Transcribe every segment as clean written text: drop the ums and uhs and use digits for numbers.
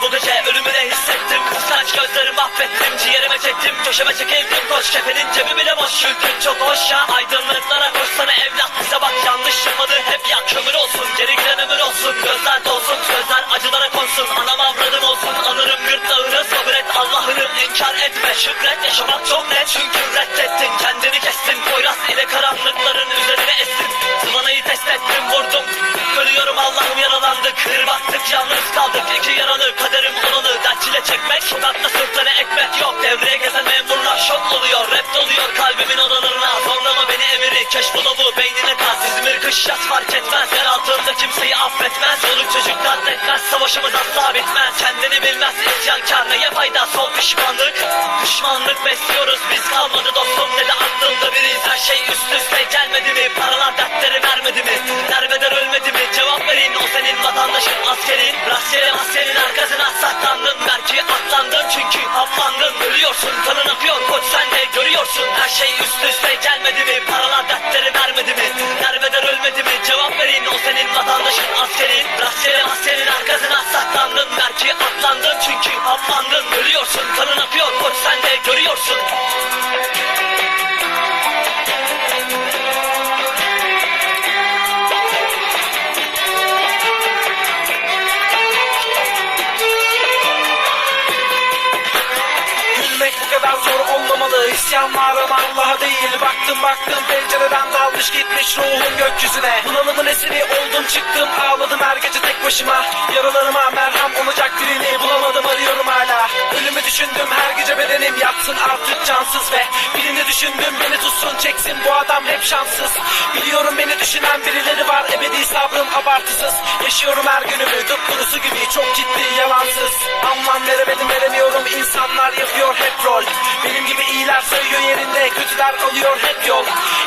bu gece ölümüne hissettim. Kıskanç gözlerimi affettim, ciğerime çektim, köşeme çekildim. Koş kefenin cebi bile boş, güldün çok hoş ya. Aydınlıklara koşsana evlat, bize bak yanlış yapmadı hep ya. Kömür olsun, geri giden ömür olsun, gözler dolsun, sözler acılara konsun. Anam avradım olsun, alırım gırtlağını, sabret Allah'ını inkar etme. Şükret, yaşamak çok net çünkü reddettin, kendini kestin. Poyraz ile karanlıkların üzerine estin. Zıvanayı test ettim, vurdum, ölüyorum Allah'ım yaralandık. Kır baktık, yalnız kaldık, iki yaralı kaderim olalı. Dert çile çekmek, sokakta sırtlara ekmek yok. Devreye gezen memurlar şok oluyor, rap doluyor kalbimin odalarına. Zorlama beni emiri, keşfolavu beynine kaz. İzmir kış yaz fark etmez, yer altında kimseyi affetmez. Çoluk çocuk katletmez, savaşımız asla bitmez. Kendini bilmez isyankar, neye fayda son pişmanlık. Düşmanlık besliyoruz biz, kalmadı dostum dedi aklımda biriz. Her şey üst üste gelmedi mi, paralar dertleri vermedi mi, derbeder ölmedi mi, cevap verin o senin vatandaşın askerin. Rastgele maskenin arkasına saklandın, belki atlandın çünkü haplandın. Ölüyorsun, kanın akıyor koç sen de görüyorsun. Her şey üst üste gelmedi mi, paralar dertleri vermedi mi, derbeder ölmedi mi, cevap verin o senin vatandaşın askerin. Rastgele maskenin arkasına saklandın, belki atlandın çünkü haplandın. Ölüyorsun, kanın akıyor koç sen de görüyorsun. Bu kadar zor olmamalı, isyanlarım Allah'a değil. Baktım pencereden dalmış gitmiş ruhum gökyüzüne. Bunalımın esiri oldum çıktım, ağladım her gece tek başıma. Yaralarıma merhem olacak birini bulamadım, arıyorum hala. Ölümü düşündüm her gece, bedenim yatsın artık cansız. Ve birini düşündüm, beni tutsun çeksin, bu adam hep şanssız. Biliyorum beni düşünen birileri var, ebedi sabrım abartısız. Yaşıyorum her günümü tıpkırusu gibi, çok ciddi yalansız. Anlam veremedim, veremiyorum, insanlar yapıyor hep rol. Benim gibi iyiler sayıyor yerinde, kötüler alıyor hep yol.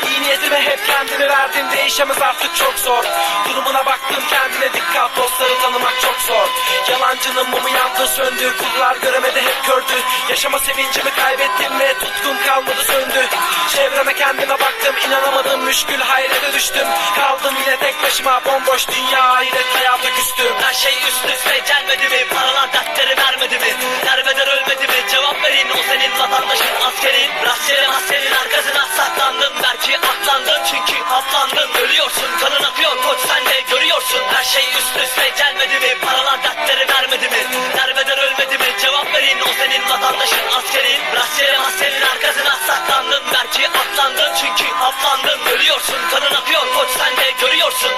İyi niyetime hep kendimi verdim, değişemez artık çok zor. Durumuna baktım, kendine dikkat, dostları tanımak çok zor. Yalancının mumu yandı söndü, kullar göremedi hep kördü. Yaşama sevincimi kaybettim ve tutkun kalmadı söndü. Çevreme kendime baktım, inanamadım, müşkül hayrete düştüm. Kaldım yine tek başıma, bomboş dünya, hayret hayata küstüm. Her şey üst üste gelmedi mi, paralar dertleri vermedi mi, derbeder ölmedi mi, cevap verin o senin vatandaşın askerin. Rastgele maskenin arkasına saklandın, belki atlandın çünkü haplandın. Ölüyorsun, kanın akıyor koç sen de görüyorsun. Her şey üst üste gelmedi mi, paralar dertleri vermedi mi, derbeder ölmedi mi, cevap verin o senin vatandaşın askerin. Rastgele maskenin arkasına saklandın, belki atlandın çünkü haplandın. Ölüyorsun, kanın akıyor koç sen de görüyorsun.